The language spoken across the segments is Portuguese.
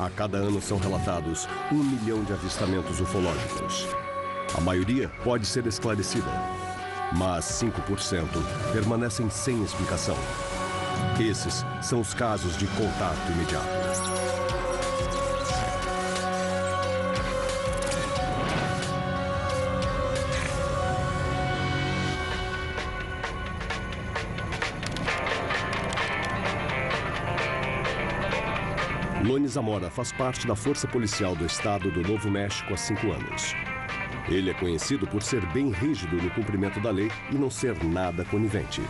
A cada ano são relatados 1 milhão de avistamentos ufológicos. A maioria pode ser esclarecida, mas 5% permanecem sem explicação. Esses são os casos de contato imediato. Loni Zamora faz parte da Força Policial do Estado do Novo México há 5 anos. Ele é conhecido por ser bem rígido no cumprimento da lei e não ser nada conivente.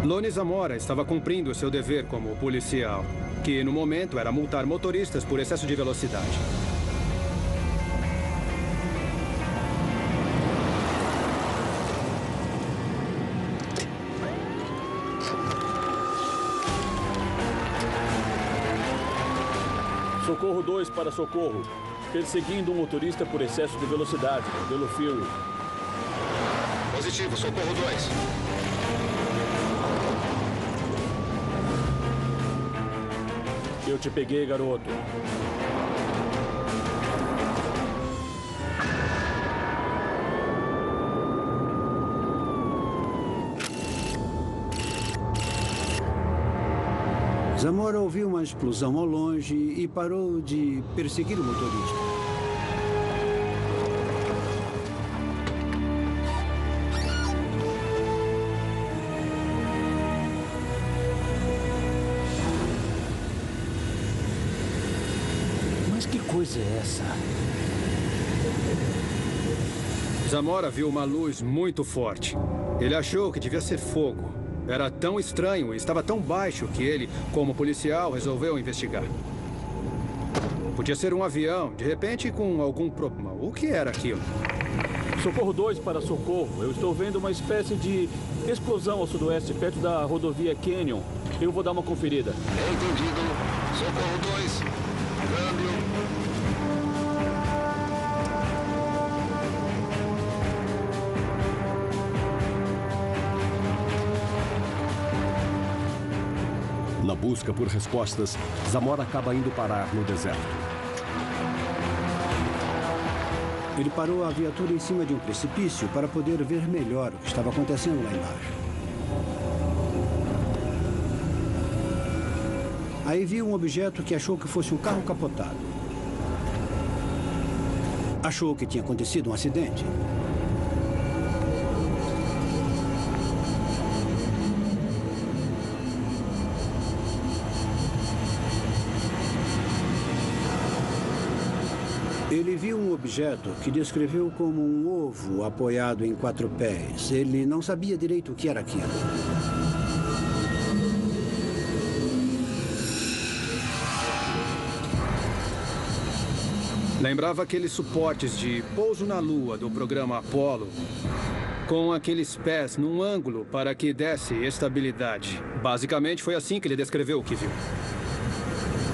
Loni Zamora estava cumprindo seu dever como policial, que no momento era multar motoristas por excesso de velocidade. Socorro 2 para socorro. Perseguindo um motorista por excesso de velocidade, modelo Fury. Positivo, socorro 2. Eu te peguei, garoto. Zamora ouviu uma explosão ao longe e parou de perseguir o motorista. Mas que coisa é essa? Zamora viu uma luz muito forte. Ele achou que devia ser fogo. Era tão estranho e estava tão baixo que ele, como policial, resolveu investigar. Podia ser um avião, de repente com algum problema. O que era aquilo? Socorro 2 para socorro. Eu estou vendo uma espécie de explosão ao sudoeste, perto da rodovia Canyon. Eu vou dar uma conferida. Entendido. Socorro 2. Câmbio. Na busca por respostas, Zamora acaba indo parar no deserto. Ele parou a viatura em cima de um precipício para poder ver melhor o que estava acontecendo lá embaixo. Aí viu um objeto que achou que fosse um carro capotado. Achou que tinha acontecido um acidente. Ele viu um objeto que descreveu como um ovo apoiado em 4 pés. Ele não sabia direito o que era aquilo. Lembrava aqueles suportes de pouso na Lua do programa Apollo, com aqueles pés num ângulo para que desse estabilidade. Basicamente foi assim que ele descreveu o que viu.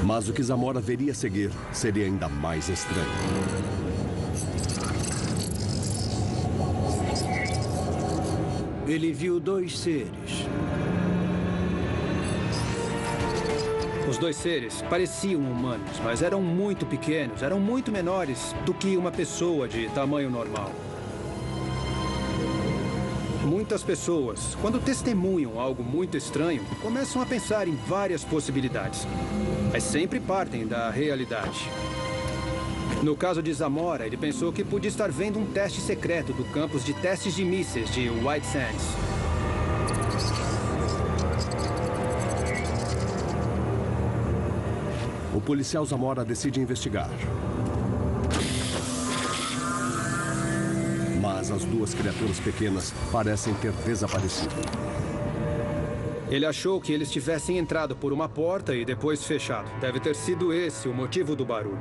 Mas o que Zamora veria a seguir seria ainda mais estranho. Ele viu 2 seres. Os 2 seres pareciam humanos, mas eram muito pequenos, eram muito menores do que uma pessoa de tamanho normal. Muitas pessoas, quando testemunham algo muito estranho, começam a pensar em várias possibilidades, mas sempre partem da realidade. No caso de Zamora, ele pensou que podia estar vendo um teste secreto do campus de testes de mísseis de White Sands. O policial Zamora decide investigar. Mas as 2 criaturas pequenas parecem ter desaparecido. Ele achou que eles tivessem entrado por uma porta e depois fechado. Deve ter sido esse o motivo do barulho.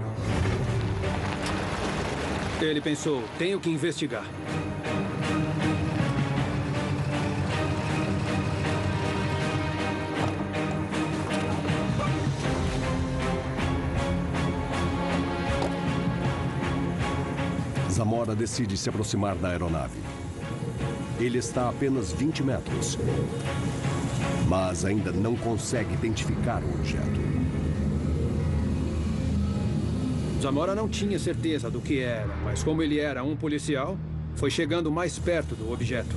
Ele pensou, tenho que investigar. Zamora decide se aproximar da aeronave. Ele está a apenas 20 metros. mas ainda não consegue identificar o objeto. Zamora não tinha certeza do que era, mas como ele era um policial, foi chegando mais perto do objeto.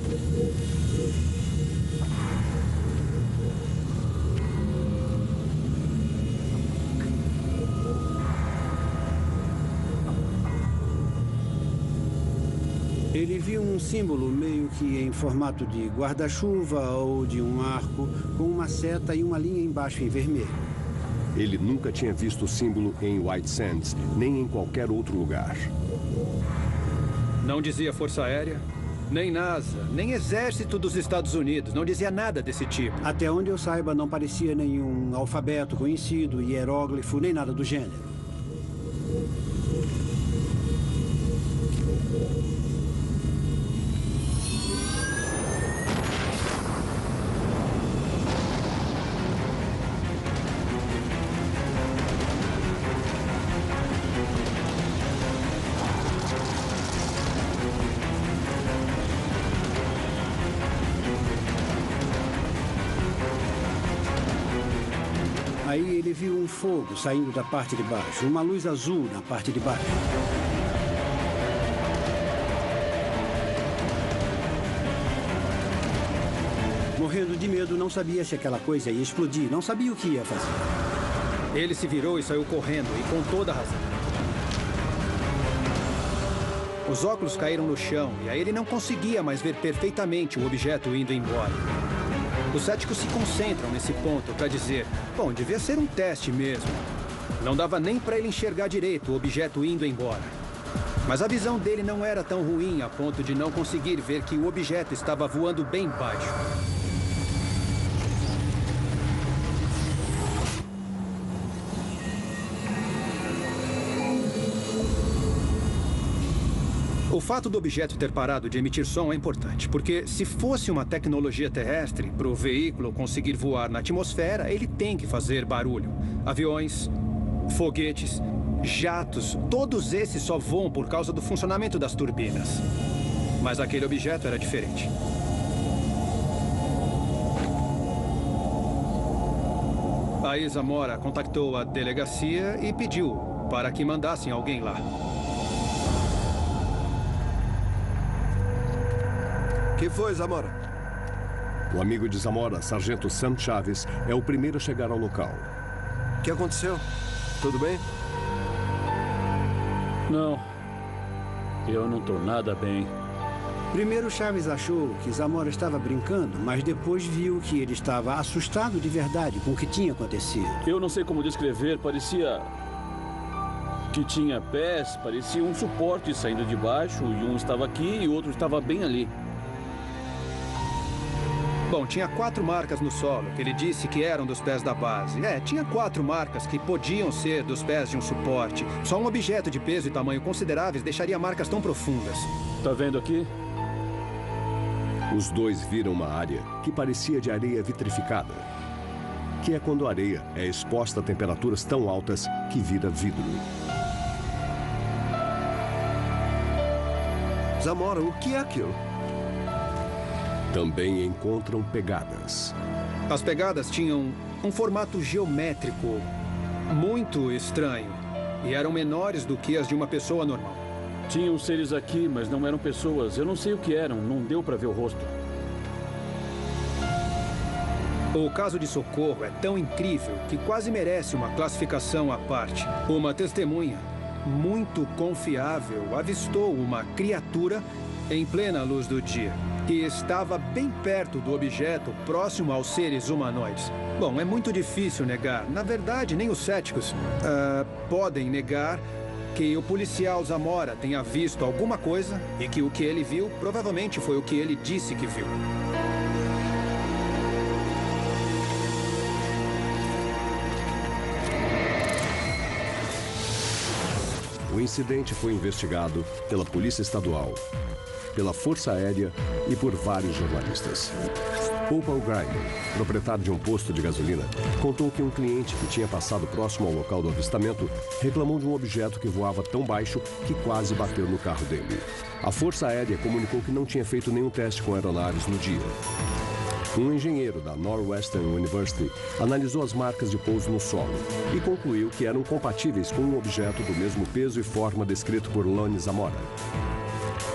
Ele viu um símbolo meio que em formato de guarda-chuva ou de um arco, com uma seta e uma linha embaixo em vermelho. Ele nunca tinha visto o símbolo em White Sands, nem em qualquer outro lugar. Não dizia Força Aérea, nem NASA, nem Exército dos Estados Unidos. Não dizia nada desse tipo. Até onde eu saiba, não parecia nenhum alfabeto conhecido, hieróglifo, nem nada do gênero. Aí ele viu um fogo saindo da parte de baixo, uma luz azul na parte de baixo. Morrendo de medo, não sabia se aquela coisa ia explodir, não sabia o que ia fazer. Ele se virou e saiu correndo, e com toda a razão. Os óculos caíram no chão, e aí ele não conseguia mais ver perfeitamente o objeto indo embora. Os céticos se concentram nesse ponto para dizer, bom, devia ser um teste mesmo. Não dava nem para ele enxergar direito o objeto indo embora. Mas a visão dele não era tão ruim a ponto de não conseguir ver que o objeto estava voando bem baixo. O fato do objeto ter parado de emitir som é importante, porque se fosse uma tecnologia terrestre, para o veículo conseguir voar na atmosfera, ele tem que fazer barulho. Aviões, foguetes, jatos, todos esses só voam por causa do funcionamento das turbinas. Mas aquele objeto era diferente. Aí Zamora contactou a delegacia e pediu para que mandassem alguém lá. Que foi, Zamora? O amigo de Zamora, Sargento Sam Chaves, é o primeiro a chegar ao local. O que aconteceu? Tudo bem? Não. Eu não tô nada bem. Primeiro, Chaves achou que Zamora estava brincando, mas depois viu que ele estava assustado de verdade com o que tinha acontecido. Eu não sei como descrever, parecia que tinha pés, parecia um suporte saindo de baixo, e um estava aqui e o outro estava bem ali. Bom, tinha 4 marcas no solo, que ele disse que eram dos pés da base. Tinha 4 marcas que podiam ser dos pés de um suporte. Só um objeto de peso e tamanho consideráveis deixaria marcas tão profundas. Tá vendo aqui? Os dois viram uma área que parecia de areia vitrificada, que é quando a areia é exposta a temperaturas tão altas que vira vidro. Zamora, o que é aquilo? Também encontram pegadas. As pegadas tinham um formato geométrico muito estranho e eram menores do que as de uma pessoa normal. Tinham seres aqui, mas não eram pessoas. Eu não sei o que eram, não deu para ver o rosto. O caso de Socorro é tão incrível que quase merece uma classificação à parte. Uma testemunha muito confiável avistou uma criatura em plena luz do dia, que estava bem perto do objeto, próximo aos seres humanoides. Bom, é muito difícil negar. Na verdade, nem os céticos podem negar que o policial Zamora tenha visto alguma coisa e que o que ele viu provavelmente foi o que ele disse que viu. O incidente foi investigado pela Polícia Estadual, pela Força Aérea e por vários jornalistas. Paul O'Brien, proprietário de um posto de gasolina, contou que um cliente que tinha passado próximo ao local do avistamento reclamou de um objeto que voava tão baixo que quase bateu no carro dele. A Força Aérea comunicou que não tinha feito nenhum teste com aeronaves no dia. Um engenheiro da Northwestern University analisou as marcas de pouso no solo e concluiu que eram compatíveis com um objeto do mesmo peso e forma descrito por Lone Zamora.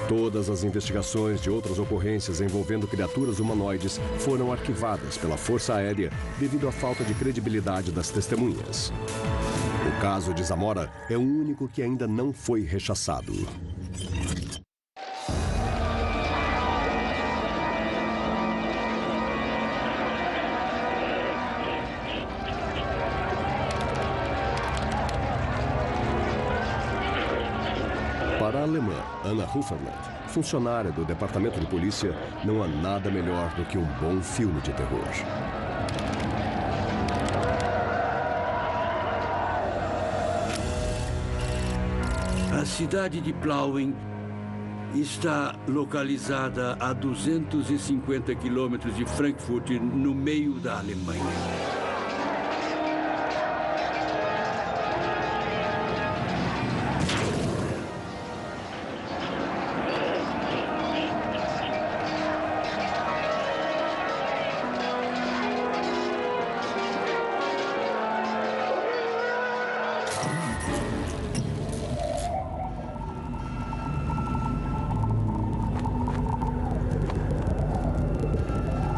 Todas as investigações de outras ocorrências envolvendo criaturas humanoides foram arquivadas pela Força Aérea devido à falta de credibilidade das testemunhas. O caso de Zamora é o único que ainda não foi rechaçado. Para a alemã Anna Hufferland, funcionária do Departamento de Polícia, não há nada melhor do que um bom filme de terror. A cidade de Plauen está localizada a 250 quilômetros de Frankfurt, no meio da Alemanha.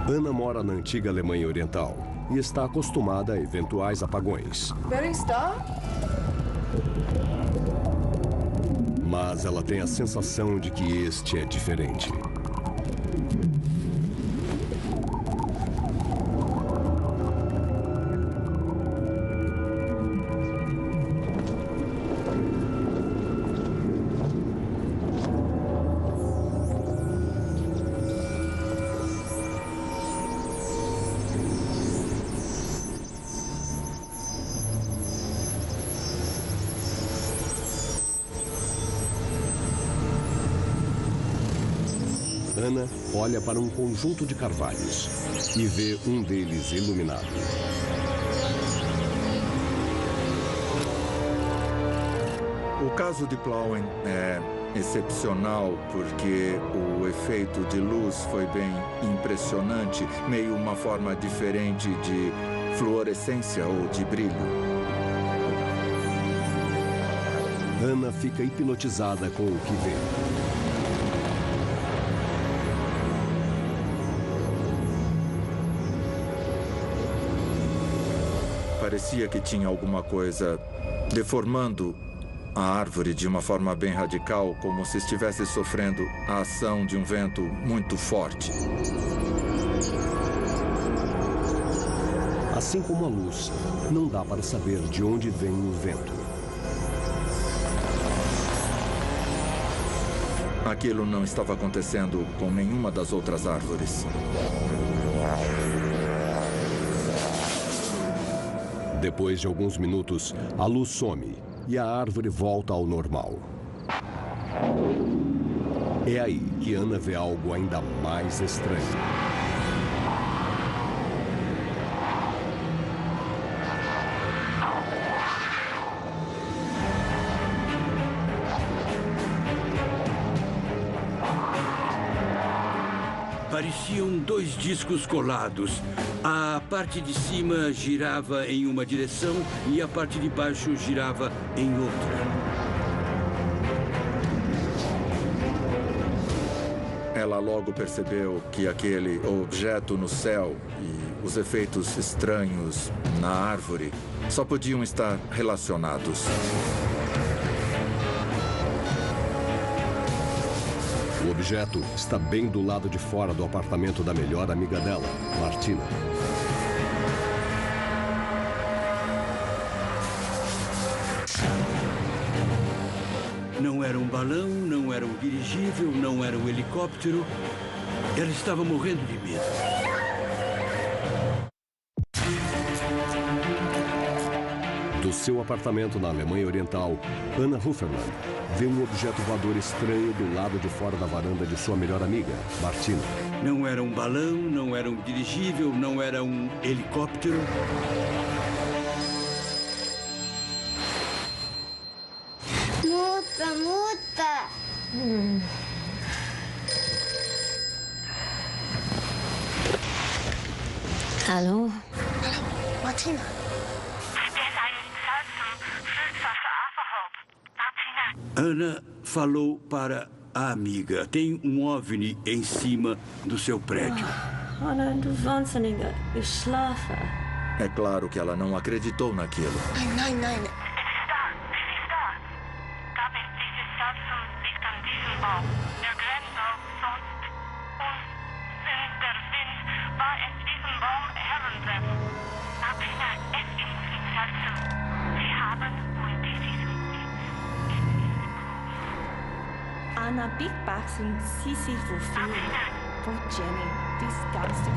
Ana mora na antiga Alemanha Oriental e está acostumada a eventuais apagões. Mas ela tem a sensação de que este é diferente. Ana olha para um conjunto de carvalhos e vê um deles iluminado. O caso de Plauen é excepcional porque o efeito de luz foi bem impressionante, meio uma forma diferente de fluorescência ou de brilho. Ana fica hipnotizada com o que vê. Parecia que tinha alguma coisa deformando a árvore de uma forma bem radical, como se estivesse sofrendo a ação de um vento muito forte. Assim como a luz, não dá para saber de onde vem o vento. Aquilo não estava acontecendo com nenhuma das outras árvores. Depois de alguns minutos, a luz some e a árvore volta ao normal. É aí que Ana vê algo ainda mais estranho. Pareciam dois discos colados. A parte de cima girava em uma direção e a parte de baixo girava em outra. Ela logo percebeu que aquele objeto no céu e os efeitos estranhos na árvore só podiam estar relacionados. O objeto está bem do lado de fora do apartamento da melhor amiga dela, Martina. Não era um balão, não era um dirigível, não era um helicóptero. Ela estava morrendo de medo. Do seu apartamento na Alemanha Oriental, Anna Hufferland vê um objeto voador estranho do lado de fora da varanda de sua melhor amiga, Martina. Não era um balão, não era um dirigível, não era um helicóptero. Muta! Hallo? Hallo, Martina. Ana falou para a amiga. Tem um OVNI em cima do seu prédio. Anna, du Wahnsinniger. Ich schlafe. É claro que ela não acreditou naquilo. Nein, nein, nein. Anna Big Box und Sisi wofür? Wo Jenny, dies ganze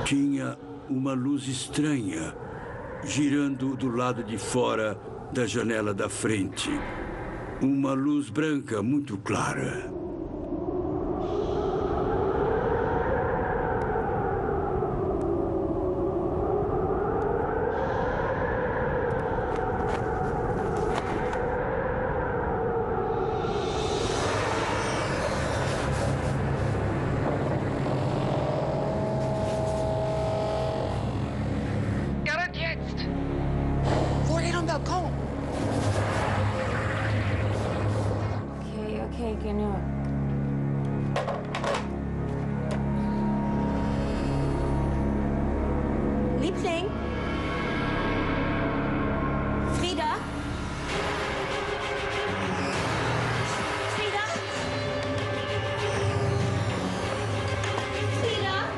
Tinha uma luz estranha girando do lado de fora da janela da frente. Uma luz branca muito clara. Okay, genau. Liebling? Frieda? Frieda? Frieda?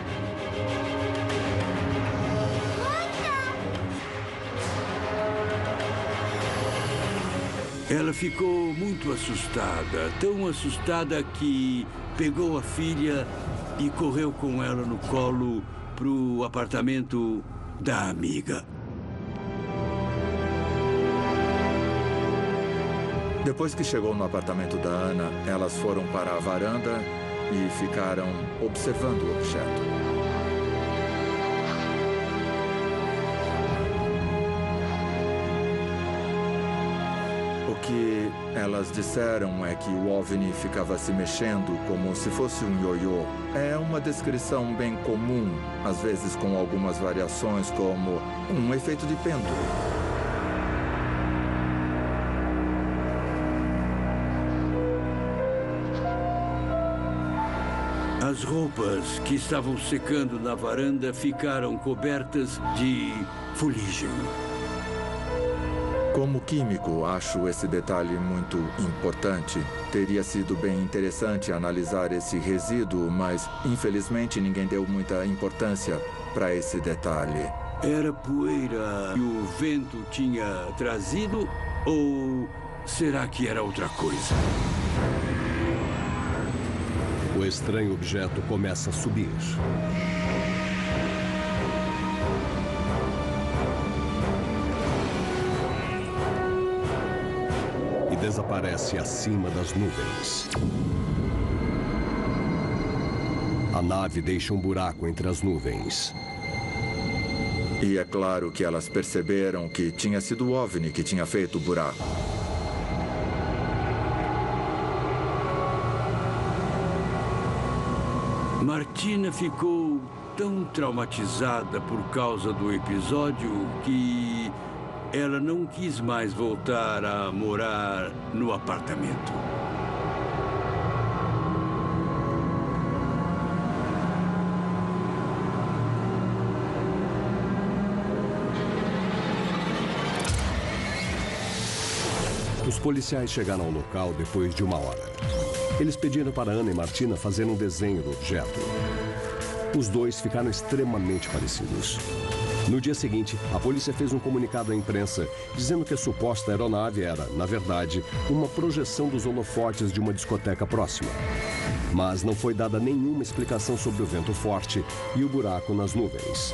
Ela ficou muito assustada, tão assustada que pegou a filha e correu com ela no colo para o apartamento da amiga. Depois que chegou no apartamento da Ana, elas foram para a varanda e ficaram observando o objeto. O que elas disseram é que o OVNI ficava se mexendo como se fosse um ioiô. É uma descrição bem comum, às vezes com algumas variações, como um efeito de pêndulo. As roupas que estavam secando na varanda ficaram cobertas de fuligem. Como químico, acho esse detalhe muito importante. Teria sido bem interessante analisar esse resíduo, mas infelizmente ninguém deu muita importância para esse detalhe. Era poeira que o vento tinha trazido ou será que era outra coisa? O estranho objeto começa a subir. E desaparece acima das nuvens. A nave deixa um buraco entre as nuvens. E é claro que elas perceberam que tinha sido o OVNI que tinha feito o buraco. Martina ficou tão traumatizada por causa do episódio que ela não quis mais voltar a morar no apartamento. Os policiais chegaram ao local depois de 1 hora. Eles pediram para Ana e Martina fazerem um desenho do objeto. Os dois ficaram extremamente parecidos. No dia seguinte, a polícia fez um comunicado à imprensa dizendo que a suposta aeronave era, na verdade, uma projeção dos holofotes de uma discoteca próxima. Mas não foi dada nenhuma explicação sobre o vento forte e o buraco nas nuvens.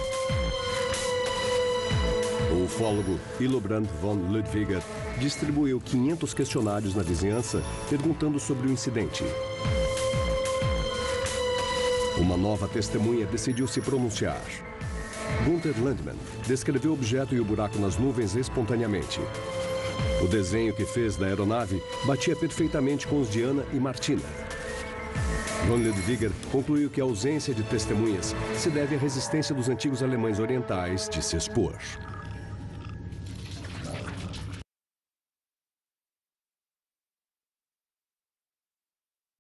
ufólogo Hillebrand von Ludwiger distribuiu 500 questionários na vizinhança perguntando sobre o incidente. Uma nova testemunha decidiu se pronunciar. Gunther Landmann descreveu o objeto e o buraco nas nuvens espontaneamente. O desenho que fez da aeronave batia perfeitamente com os de Anna e Martina. Von Ludwiger concluiu que a ausência de testemunhas se deve à resistência dos antigos alemães orientais de se expor.